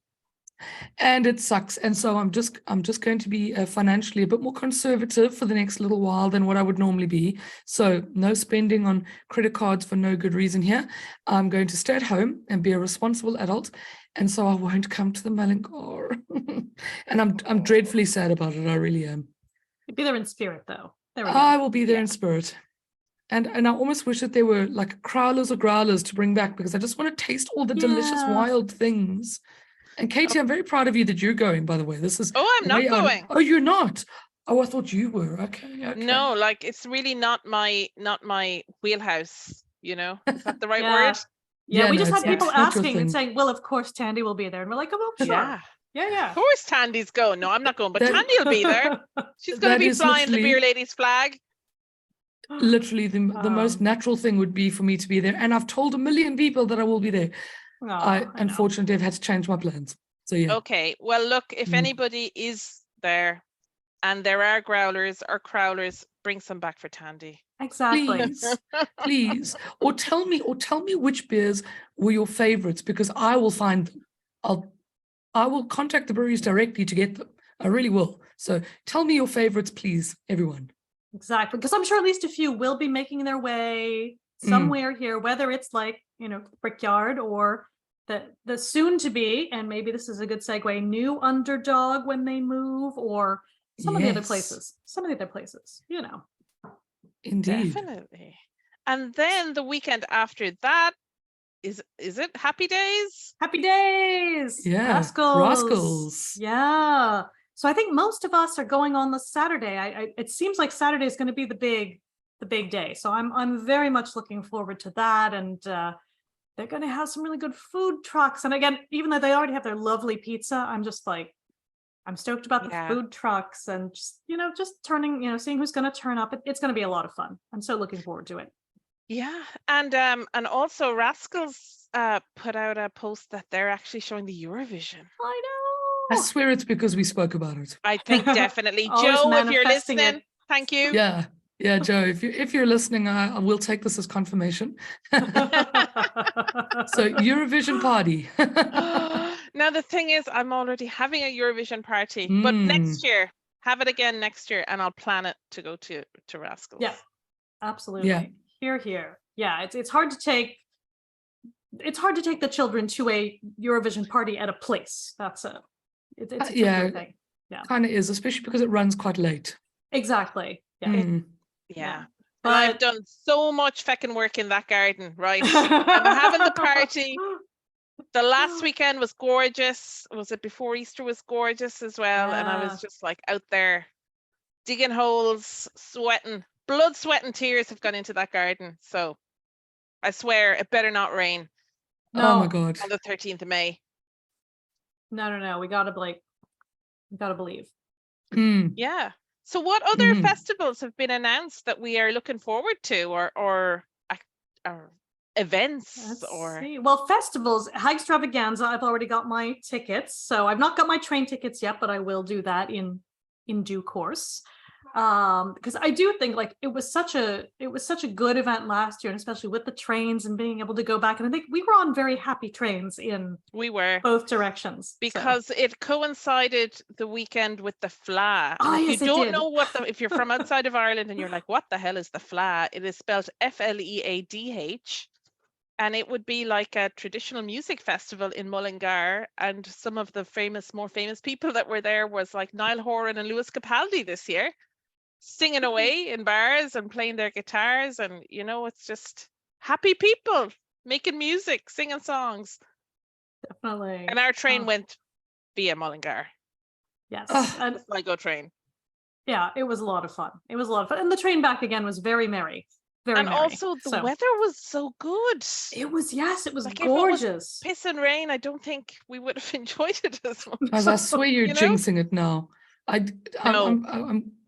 Speaker 3: And it sucks. And so I'm just going to be financially a bit more conservative for the next little while than what I would normally be. So no spending on credit cards for no good reason here. I'm going to stay at home and be a responsible adult. And so I won't come to the Mullingar. And I'm dreadfully sad about it. I really am.
Speaker 2: You'll be there in spirit, though. There we go.
Speaker 3: I will be there in spirit. And I almost wish that there were like crowlers or growlers to bring back, because I just want to taste all the delicious wild things. And Katie, I'm very proud of you that you're going, by the way. This is
Speaker 1: I'm not going.
Speaker 3: Oh, you're not? Oh, I thought you were. Okay.
Speaker 1: No, like it's really not my wheelhouse, you know? Is that the right word?
Speaker 2: Yeah, we just had people
Speaker 3: it's not your
Speaker 2: asking and
Speaker 3: thing.
Speaker 2: saying, well, of course, Thandi will be there. And we're like, oh, well, sure. Yeah.
Speaker 1: Of course Tandy's going. No, I'm not going, but
Speaker 3: That-
Speaker 1: Thandi will be there. She's going to
Speaker 3: that
Speaker 1: be
Speaker 3: is
Speaker 1: flying the
Speaker 3: literally-
Speaker 1: Beer Ladies flag.
Speaker 3: Literally, the most natural thing would be for me to be there. And I've told a million people that I will be there. I unfortunately have had to change my plans. So yeah.
Speaker 1: Okay, well, look, if anybody is there and there are growlers or crowlers, bring some back for Thandi.
Speaker 2: Exactly.
Speaker 3: Please. Or tell me which beers were your favorites, because I will find them. I will contact the breweries directly to get them. I really will. So tell me your favorites, please, everyone.
Speaker 2: Exactly. Because I'm sure at least a few will be making their way somewhere here, whether it's like, Brickyard or the soon to be, and maybe this is a good segue, new Underdog when they move, or some of the other places.
Speaker 3: Indeed.
Speaker 1: Definitely. And then the weekend after that, is it Happy Days?
Speaker 2: Happy Days.
Speaker 3: Yeah. Rascals.
Speaker 2: Yeah. So I think most of us are going on the Saturday. It seems like Saturday is going to be the big day. So I'm very much looking forward to that. And they're going to have some really good food trucks. And again, even though they already have their lovely pizza, I'm just like, I'm stoked about the food trucks and just turning, seeing who's going to turn up. It's going to be a lot of fun. I'm so looking forward to it.
Speaker 1: Yeah. And also Rascals put out a post that they're actually showing the Eurovision.
Speaker 2: I know.
Speaker 3: I swear it's because we spoke about it.
Speaker 1: I think definitely.
Speaker 2: Always
Speaker 1: Joe, if you're
Speaker 2: manifesting
Speaker 1: listening,
Speaker 2: it.
Speaker 1: thank you.
Speaker 3: Yeah, Joe, if you're listening, I will take this as confirmation. So Eurovision party.
Speaker 1: Now the thing is, I'm already having a Eurovision party, but next year, have it again next year, and I'll plan it to go to Rascals.
Speaker 2: Yeah, absolutely.
Speaker 3: Yeah.
Speaker 2: Here. Yeah, it's hard to take. It's hard to take the children to a Eurovision party at a place. It's a tricky thing. Yeah,
Speaker 3: kind of is, especially because it runs quite late.
Speaker 2: Exactly. Yeah.
Speaker 1: Yeah.
Speaker 2: But
Speaker 1: And I've done so much feckin' work in that garden, right? I'm having the party. The last weekend was gorgeous. Was it before Easter was gorgeous as well? And I was just like out there digging holes, sweating. Blood, sweat, and tears have gone into that garden. So I swear it better not rain.
Speaker 3: No. Oh my God.
Speaker 1: On the 13th of May.
Speaker 2: No. We gotta believe.
Speaker 1: Yeah. So what other festivals have been announced that we are looking forward to, or events?
Speaker 2: Let's see. Well, festivals, Hagstravaganza, I've already got my tickets. So I've not got my train tickets yet, but I will do that in due course. Because I do think like it was such a good event last year, and especially with the trains and being able to go back. And I think we were on very happy trains in both directions.
Speaker 1: Because it coincided the weekend with the FLA.
Speaker 2: Oh,
Speaker 1: if
Speaker 2: yes,
Speaker 1: you don't know if you're from outside of Ireland and you're like, what the hell is the FLA? It is spelled FLEADH. And it would be like a traditional music festival in Mullingar. And some of the more famous people that were there was like Niall Horan and Lewis Capaldi this year, singing away in bars and playing their guitars. And, it's just happy people making music, singing songs.
Speaker 2: Definitely.
Speaker 1: And our train went via Mullingar.
Speaker 2: Yes.
Speaker 1: And my go train.
Speaker 2: Yeah, it was a lot of fun. And the train back again was very merry. very
Speaker 1: And
Speaker 2: merry.
Speaker 1: also the
Speaker 2: So,
Speaker 1: weather was so good.
Speaker 2: it was, yes, it was
Speaker 1: Like, if it was
Speaker 2: gorgeous.
Speaker 1: piss and rain, I don't think we would have enjoyed it as much.
Speaker 3: Guys, I swear you're
Speaker 1: You know?
Speaker 3: jinxing it now.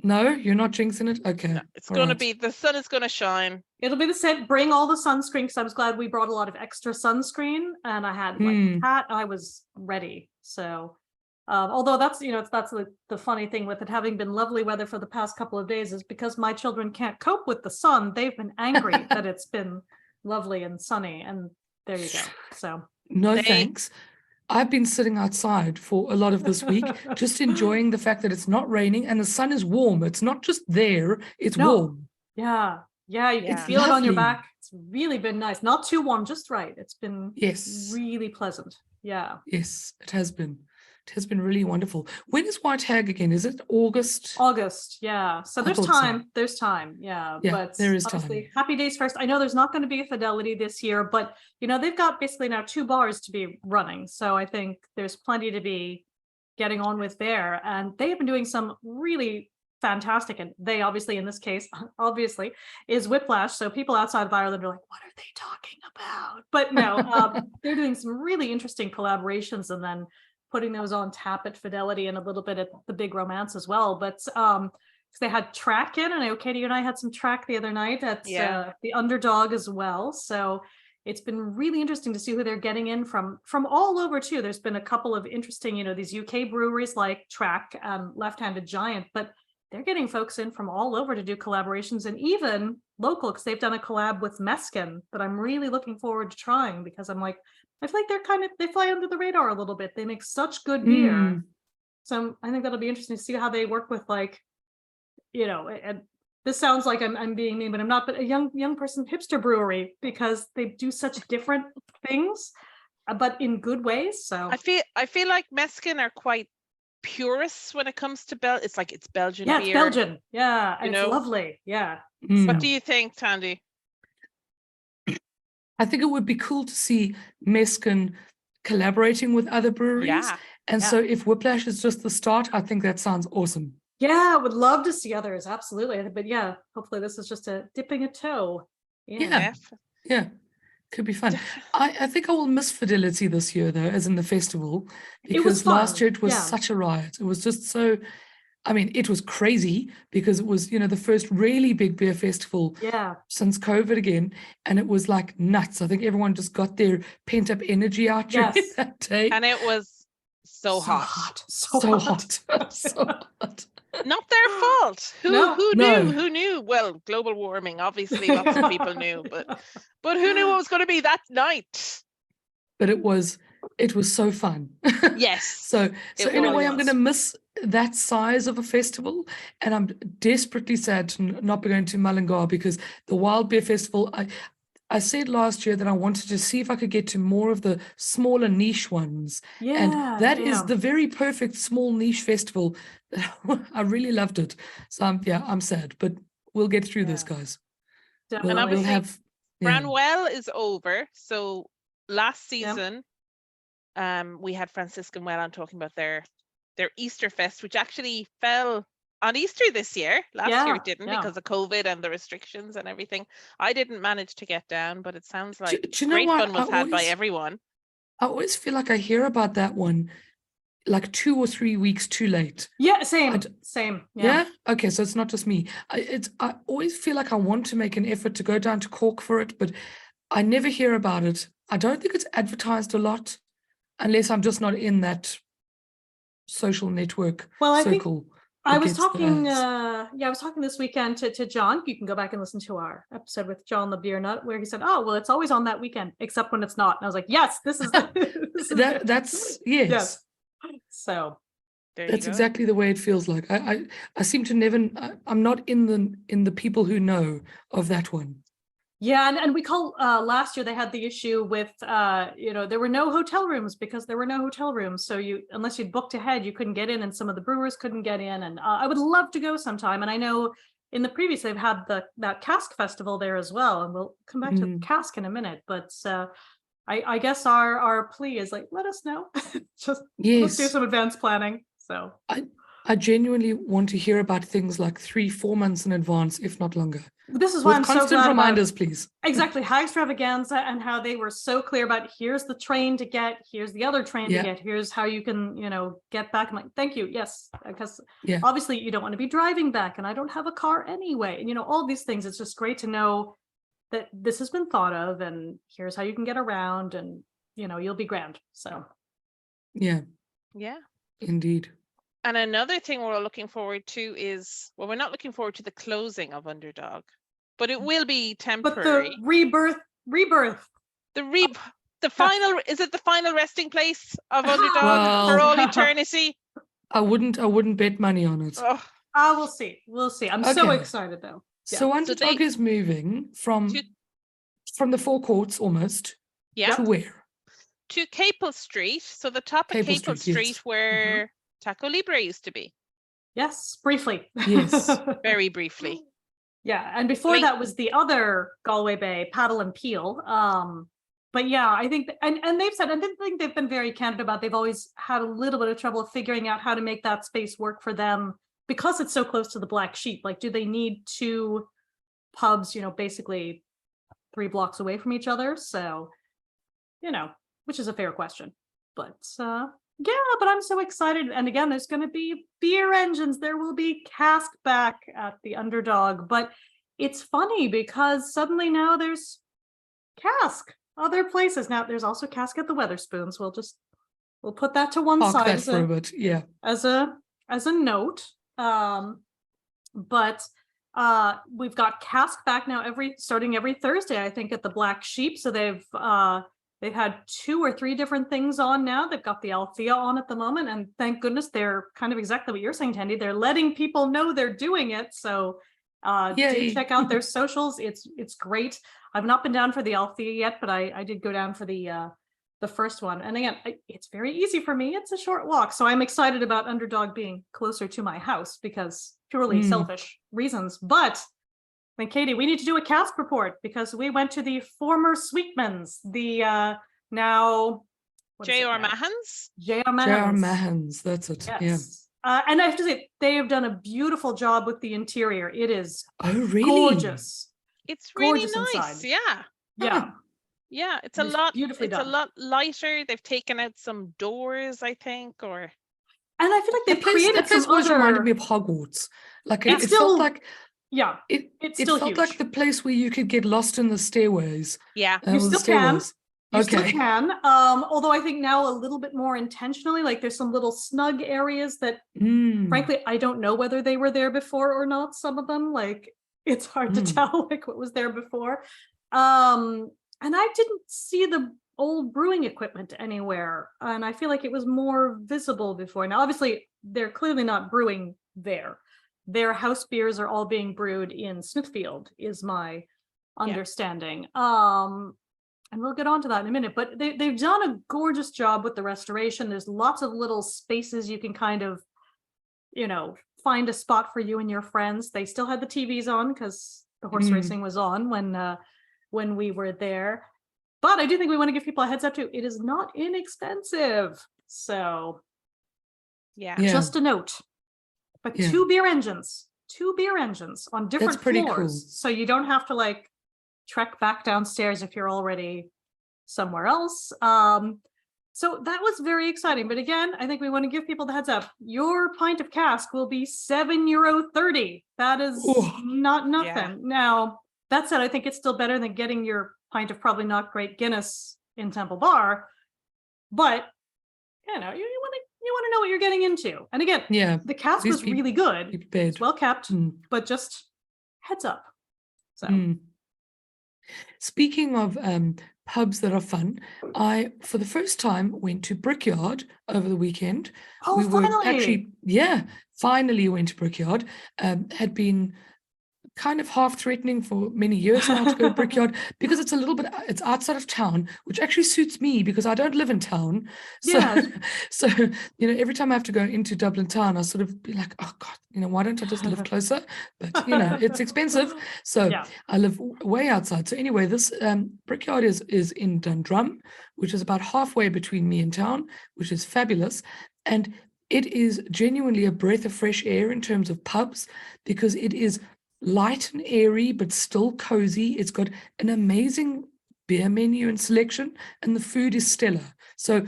Speaker 3: No, you're not jinxing it. Okay,
Speaker 1: No, it's
Speaker 3: all
Speaker 1: going to
Speaker 3: right.
Speaker 1: be, the sun is going to shine.
Speaker 2: It'll be the same. Bring all the sunscreen, because I was glad we brought a lot of extra sunscreen, and I had like
Speaker 3: Mm.
Speaker 2: hat. I was ready. So, although that's that's the funny thing with it having been lovely weather for the past couple of days is because my children can't cope with the sun. They've been angry that it's been lovely and sunny, and there you go. So
Speaker 3: No
Speaker 1: They-
Speaker 3: thanks. I've been sitting outside for a lot of this week, just enjoying the fact that it's not raining and the sun is warm. It's not just there, it's
Speaker 2: No.
Speaker 3: warm.
Speaker 2: yeah, you can
Speaker 1: Yeah.
Speaker 2: feel it on your
Speaker 3: Lovely.
Speaker 2: back. It's really been nice. Not too warm, just right. It's been
Speaker 3: Yes.
Speaker 2: really pleasant. Yeah.
Speaker 3: Yes, it has been. It has been really wonderful. When is White Hag again? Is it August?
Speaker 2: August, yeah. So
Speaker 3: I
Speaker 2: there's
Speaker 3: thought so.
Speaker 2: time. There's time, yeah.
Speaker 3: Yeah,
Speaker 2: But
Speaker 3: there is
Speaker 2: obviously,
Speaker 3: time.
Speaker 2: Happy Days first. I know there's not going to be a Fidelity this year, but they've got basically now 2 bars to be running. So I think there's plenty to be getting on with there. And they have been doing some really fantastic, and they obviously in this case, obviously, is Whiplash. So people outside of Ireland are like, what are they talking about? But no, they're doing some really interesting collaborations and then putting those on tap at Fidelity and a little bit at the Big Romance as well. But they had track in, and I know Katie and I had some track the other night at the Underdog as well. So it's been really interesting to see who they're getting in from all over too. There's been a couple of interesting, these UK breweries like Track and Left Handed Giant, but they're getting folks in from all over to do collaborations, and even local, because they've done a collab with Meskin that I'm really looking forward to trying, because I'm like, I feel like they fly under the radar a little bit. They make such good beer.
Speaker 3: Mm.
Speaker 2: So I think that'll be interesting to see how they work with, like, and this sounds like I'm being mean, but I'm not, but a young person hipster brewery, because they do such different things, but in good ways. So
Speaker 1: I feel like Meskin are quite purists when it comes to it's Belgian
Speaker 2: yeah,
Speaker 1: beer.
Speaker 2: it's Belgian. Yeah, and
Speaker 1: You
Speaker 2: it's
Speaker 1: know?
Speaker 2: lovely. Yeah.
Speaker 3: Mm.
Speaker 1: What do you think, Thandi?
Speaker 3: I think it would be cool to see Meskin collaborating with other breweries.
Speaker 1: Yeah.
Speaker 3: And
Speaker 2: Yeah.
Speaker 3: so if Whiplash is just the start, I think that sounds awesome.
Speaker 2: Yeah, I would love to see others, absolutely. But yeah, hopefully this is just a dipping a toe in.
Speaker 3: Yeah. Yeah, could be fun. I think I will miss Fidelity this year, though, as in the festival,
Speaker 2: It was
Speaker 3: because last
Speaker 2: fun,
Speaker 3: year it was
Speaker 2: yeah.
Speaker 3: such a riot. It was just so, I mean, it was crazy because it was, the first really big beer festival
Speaker 2: Yeah.
Speaker 3: since COVID again, and it was like nuts. I think everyone just got their pent up energy out during
Speaker 2: Yes.
Speaker 3: that day.
Speaker 1: And it was so hot.
Speaker 2: So hot.
Speaker 3: So hot.
Speaker 1: Not their fault. Who
Speaker 2: No.
Speaker 1: knew?
Speaker 3: No.
Speaker 1: Who knew? Well, global warming, obviously, lots of people knew, but who knew what was going to be that night?
Speaker 3: But it was so fun.
Speaker 1: Yes.
Speaker 3: So in a way, I'm
Speaker 2: was.
Speaker 3: going to miss that size of a festival, and I'm desperately sad to not be going to Mullingar, because the Wild Beer Festival, I said last year that I wanted to see if I could get to more of the smaller niche ones.
Speaker 2: Yeah.
Speaker 3: And that is the very perfect small niche festival. I really loved it. So I'm sad, but we'll get through this, guys.
Speaker 2: Definitely.
Speaker 1: And obviously,
Speaker 3: yeah.
Speaker 1: Branwell is over. So last season, we had Franciscan Well on talking about their Easter Fest, which actually fell on Easter this year. Last year it didn't because of COVID and the restrictions and everything. I didn't manage to get down, but it sounds like
Speaker 3: Do you know
Speaker 1: great
Speaker 3: what?
Speaker 1: fun was had by everyone.
Speaker 3: I always feel like I hear about that one like 2 or 3 weeks too late.
Speaker 2: Yeah, same.
Speaker 3: Yeah. Okay, so it's not just me. I always feel like I want to make an effort to go down to Cork for it, but I never hear about it. I don't think it's advertised a lot, unless I'm just not in that social network circle.
Speaker 2: I was talking I was talking this weekend to John. You can go back and listen to our episode with John the Beer Nut, where he said, oh, well, it's always on that weekend, except when it's not. And I was like, yes, this is
Speaker 3: that's yes.
Speaker 2: So
Speaker 3: that's exactly the way it feels like. I seem to never, I'm not in the people who know of that one.
Speaker 2: Yeah, and we call last year they had the issue with there were no hotel rooms, because there were no hotel rooms. So unless you'd booked ahead, you couldn't get in, and some of the brewers couldn't get in. And I would love to go sometime. And I know in the previous they've had that Cask Festival there as well, and we'll come back to Cask in a minute. But I guess our plea is like, let us know. Let's do some advanced planning. So
Speaker 3: I genuinely want to hear about things like 3-4 months in advance, if not longer.
Speaker 2: This is why
Speaker 3: With
Speaker 2: I'm so
Speaker 3: constant
Speaker 2: glad
Speaker 3: reminders, please.
Speaker 2: exactly Hagstravaganza, and how they were so clear about here's the train to get, here's the other train to get, here's how you can, get back. I'm like, thank you, yes, because obviously you don't want to be driving back, and I don't have a car anyway, and all these things. It's just great to know that this has been thought of, and here's how you can get around, and you'll be grand. So
Speaker 1: yeah,
Speaker 3: indeed.
Speaker 1: And another thing we're looking forward to is, well, we're not looking forward to the closing of Underdog, but it will be temporary.
Speaker 2: But the rebirth.
Speaker 1: The final, is it the final resting place of Underdog for all eternity?
Speaker 3: I wouldn't bet money on it.
Speaker 1: Oh.
Speaker 2: We'll see. I'm so excited though. Yeah.
Speaker 3: So Underdog is moving from the forecourts almost to where?
Speaker 1: To Capel Street. So the top of Capel Street where Taco Libre used to be.
Speaker 2: Yes, briefly.
Speaker 3: Yes.
Speaker 1: Very briefly.
Speaker 2: Yeah, and before that was the other Galway Bay, Paddle and Peel. But yeah, I think, and they've said, I didn't think they've been very candid about, they've always had a little bit of trouble figuring out how to make that space work for them because it's so close to the Black Sheep. Like, do they need two pubs, basically 3 blocks away from each other? So, which is a fair question. But but I'm so excited. And again, there's going to be beer engines. There will be cask back at the Underdog. But it's funny because suddenly now there's cask other places. Now there's also cask at the Weatherspoons. We'll put that to one side
Speaker 3: that for a bit. Yeah.
Speaker 2: As a note. But we've got cask back now starting every Thursday, I think, at the Black Sheep. So they've had 2 or 3 different things on now. They've got the Althea on at the moment, and thank goodness they're kind of exactly what you're saying, Thandi. They're letting people know they're doing it. So do check out their socials. It's great. I've not been down for the Althea yet, but I did go down for the first one. And again, it's very easy for me. It's a short walk, so I'm excited about Underdog being closer to my house because purely selfish reasons. But I mean, Katie, we need to do a cask report because we went to the former Sweetman's, the now
Speaker 1: J.R. Mahon's.
Speaker 3: J.R. Mahon's, that's it.
Speaker 2: Yes. Yeah. And I have to say, they have done a beautiful job with the interior. It is gorgeous.
Speaker 1: It's really
Speaker 2: gorgeous
Speaker 1: nice.
Speaker 2: Inside.
Speaker 1: Yeah.
Speaker 2: Yeah.
Speaker 1: Yeah, it's a lot.
Speaker 2: Beautifully done.
Speaker 1: A lot lighter. They've taken out some doors, I think, and
Speaker 2: I feel like they've created some other.
Speaker 3: Reminded me of Hogwarts. Like it felt like. Yeah, it felt huge. Like the place where you could get lost in the stairways.
Speaker 1: Yeah,
Speaker 2: you still can. You still can. Although I think now a little bit more intentionally, like there's some little snug areas that, frankly, I don't know whether they were there before or not. Some of them, like it's hard to tell, like what was there before. And I didn't see the old brewing equipment anywhere, and I feel like it was more visible before. Now, obviously, they're clearly not brewing there. Their house beers are all being brewed in Smithfield, is my understanding. And we'll get on to that in a minute, but they've done a gorgeous job with the restoration. There's lots of little spaces you can kind of, find a spot for you and your friends. They still had the TVs on because the horse racing was on when we were there. But I do think we want to give people a heads up too. It is not inexpensive. So just a note. But 2 beer engines on different floors. Cool. So you don't have to trek back downstairs if you're already somewhere else. So that was very exciting. But again, I think we want to give people the heads up. Your pint of cask will be €7.30. That is not nothing. Yeah. Now, that said, I think it's still better than getting your pint of probably not great Guinness in Temple Bar. But, you want to know what you're getting into. And again, the cask was really good. It's well kept, but just heads up. So
Speaker 3: speaking of pubs that are fun, I for the first time went to Brickyard over the weekend.
Speaker 2: Oh, finally.
Speaker 3: Finally went to Brickyard. Had been kind of half threatening for many years now to go to Brickyard because it's outside of town, which actually suits me because I don't live in town. So every time I have to go into Dublin town, I sort of be like, oh God, why don't I just live closer? But it's expensive, so I live way outside. So anyway, this Brickyard is in Dundrum, which is about halfway between me and town, which is fabulous, and it is genuinely a breath of fresh air in terms of pubs because it is light and airy, but still cozy. It's got an amazing beer menu and selection, and the food is stellar. So,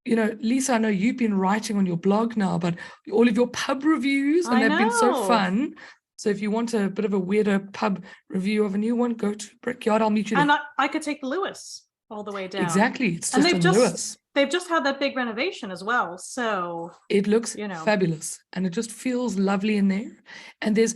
Speaker 3: Lisa, I know you've been writing on your blog now, but all of your pub reviews, and they've been so fun. So if you want a bit of a weirder pub review of a new one, go to Brickyard. I'll meet you there.
Speaker 2: And I could take Lewis all the way down.
Speaker 3: Exactly. It's just on Lewis.
Speaker 2: They've just had that big renovation as well. So
Speaker 3: it looks fabulous, and it just feels lovely in there. And there's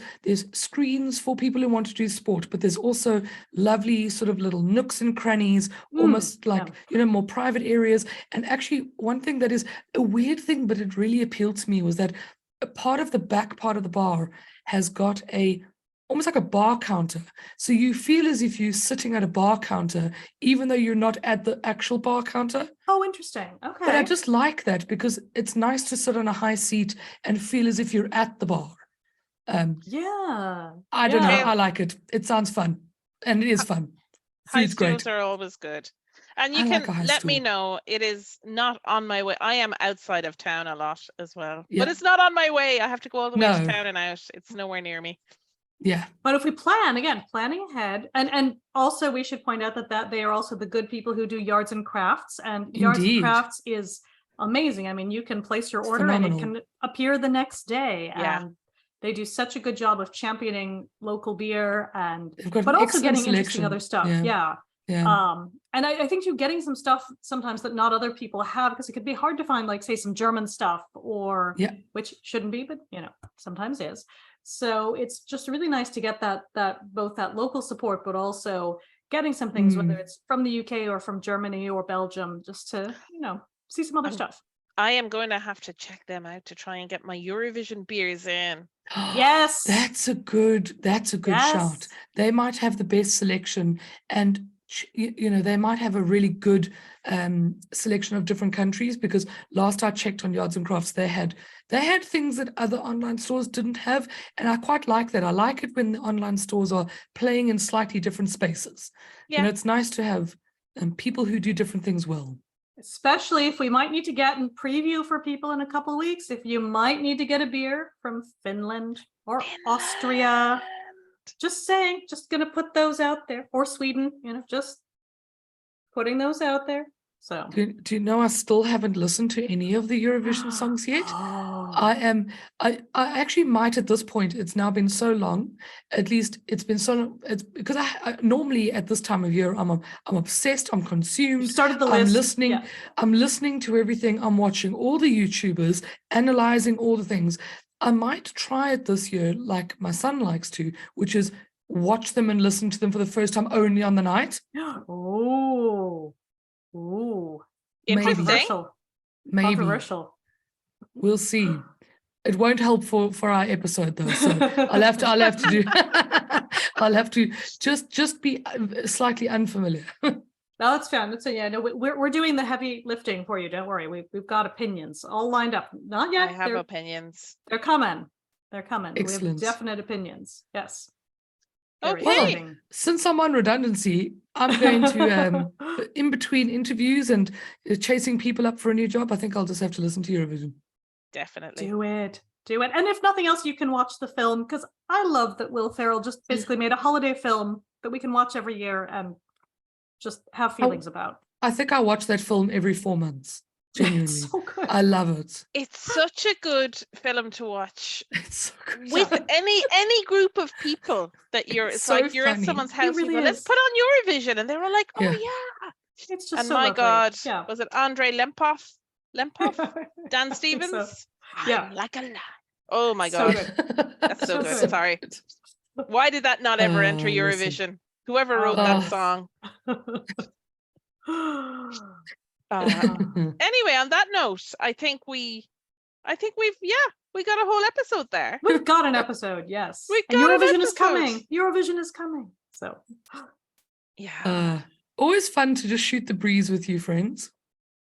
Speaker 3: screens for people who want to do sport, but there's also lovely sort of little nooks and crannies, almost like, more private areas. And actually, one thing that is a weird thing, but it really appealed to me, was that a part of the back part of the bar has got almost like a bar counter. So you feel as if you're sitting at a bar counter, even though you're not at the actual bar counter.
Speaker 2: Oh, interesting. Okay.
Speaker 3: But I just like that, because it's nice to sit on a high seat and feel as if you're at the bar. I don't know. I like it. It sounds fun. And it is fun.
Speaker 1: High stools are always good. And you can let me know. It is not on my way. I am outside of town a lot as well. But it's not on my way. I have to go all the way to town and out. It's nowhere near me.
Speaker 3: Yeah.
Speaker 2: But if we planning ahead, and also we should point out that they are also the good people who do Yards and Crafts, and Yards and Crafts is amazing. I mean, you can place your order and it can appear the next day. And they do such a good job of championing local beer but also getting interesting other stuff. Yeah. And I think you're getting some stuff sometimes that not other people have, because it could be hard to find, like, say, some German stuff, or which shouldn't be, but sometimes is. So it's just really nice to get that both that local support, but also getting some things, whether it's from the UK or from Germany or Belgium, just to see some other stuff.
Speaker 1: I am going to have to check them out to try and get my Eurovision beers in.
Speaker 2: Yes,
Speaker 3: that's a good shout. They might have the best selection, and they might have a really good selection of different countries, because last I checked on Yards and Crafts, they had things that other online stores didn't have, and I quite like that. I like it when the online stores are playing in slightly different spaces. It's nice to have people who do different things well.
Speaker 2: Especially if we might need to get in preview for people in a couple of weeks, if you might need to get a beer from Finland or Austria. Just saying, just gonna put those out there, or Sweden, just putting those out there. So
Speaker 3: do you know, I still haven't listened to any of the Eurovision songs yet. I actually might at this point. It's now been so long. At least it's been so long. It's because I normally at this time of year I'm obsessed. I'm consumed.
Speaker 2: You started the list.
Speaker 3: I'm listening. Yeah. I'm listening to everything. I'm watching all the YouTubers, analyzing all the things. I might try it this year, like my son likes to, which is watch them and listen to them for the first time only on the night.
Speaker 2: Ooh.
Speaker 3: Maybe.
Speaker 2: Controversial.
Speaker 3: We'll see. It won't help for our episode though, so I'll have to do. I'll have to just be slightly unfamiliar.
Speaker 2: No, that's fine. We're doing the heavy lifting for you. Don't worry. We've got opinions all lined up. Not yet.
Speaker 1: I have opinions.
Speaker 2: They're coming.
Speaker 3: Excellent.
Speaker 2: We have definite opinions. Yes.
Speaker 1: Okay.
Speaker 3: Well, since I'm on redundancy, I'm going to, in between interviews and chasing people up for a new job, I think I'll just have to listen to Eurovision.
Speaker 1: Definitely.
Speaker 2: Do it. And if nothing else, you can watch the film, because I love that Will Ferrell just basically made a holiday film that we can watch every year and just have feelings about.
Speaker 3: I think I watch that film every 4 months. Genuinely.
Speaker 2: It's so good.
Speaker 3: I love it.
Speaker 1: It's such a good film to watch.
Speaker 3: It's so good.
Speaker 1: With any group of people that you're you're at someone's house,
Speaker 2: really
Speaker 1: let's put on Eurovision, and they were like, oh yeah.
Speaker 2: It's just
Speaker 1: and
Speaker 2: so
Speaker 1: my
Speaker 2: lovely.
Speaker 1: God,
Speaker 2: yeah.
Speaker 1: Was it Andre Lempoff? Dan Stevens?
Speaker 2: So. Yeah.
Speaker 1: Like a lie. Oh my God. That's so good. Sorry. Why did that not ever enter Eurovision? Whoever wrote that song. Anyway, on that note, I think we've got a whole episode there.
Speaker 2: We've got an episode, yes.
Speaker 1: Eurovision
Speaker 2: is coming. Eurovision is coming. So
Speaker 1: yeah.
Speaker 3: Always fun to just shoot the breeze with you, friends.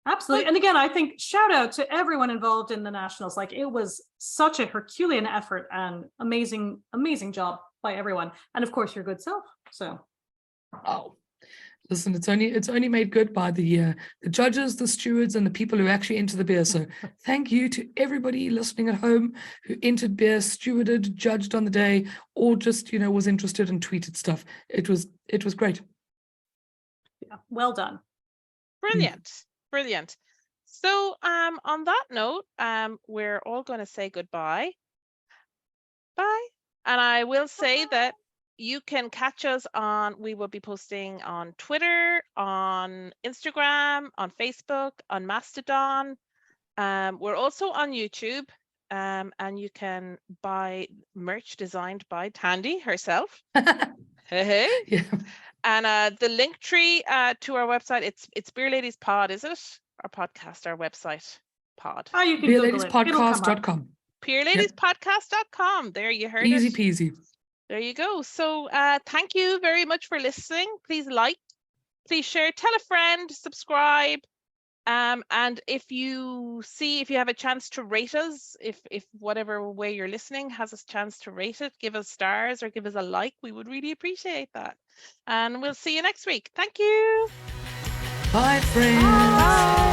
Speaker 2: Absolutely. And again, I think shout out to everyone involved in the Nationals. Like, it was such a Herculean effort and amazing, amazing job by everyone. And of course, your good self. So
Speaker 3: Listen, it's only made good by the judges, the stewards, and the people who actually enter the beer. So thank you to everybody listening at home who entered beer, stewarded, judged on the day, or just was interested and tweeted stuff. It was great.
Speaker 2: Yeah, well done.
Speaker 1: Brilliant, brilliant. So on that note, we're all going to say goodbye. Bye. And I will say that you can catch us we will be posting on Twitter, on Instagram, on Facebook, on Mastodon. We're also on YouTube, and you can buy merch designed by Thandi herself. Hey.
Speaker 3: Yeah.
Speaker 1: And the link tree to our website, it's Beerladies Pod, is it? Our podcast, our website pod.
Speaker 2: Oh, you can Google it.
Speaker 3: Beerladiespodcast.com.
Speaker 1: Beerladiespodcast.com. There, you heard
Speaker 3: Easy
Speaker 1: it.
Speaker 3: peasy.
Speaker 1: There you go. So thank you very much for listening. Please like, please share, tell a friend, subscribe. And if you have a chance to rate us, if whatever way you're listening has a chance to rate it, give us stars or give us a like, we would really appreciate that. And we'll see you next week. Thank you.
Speaker 3: Bye, friends.
Speaker 1: Bye.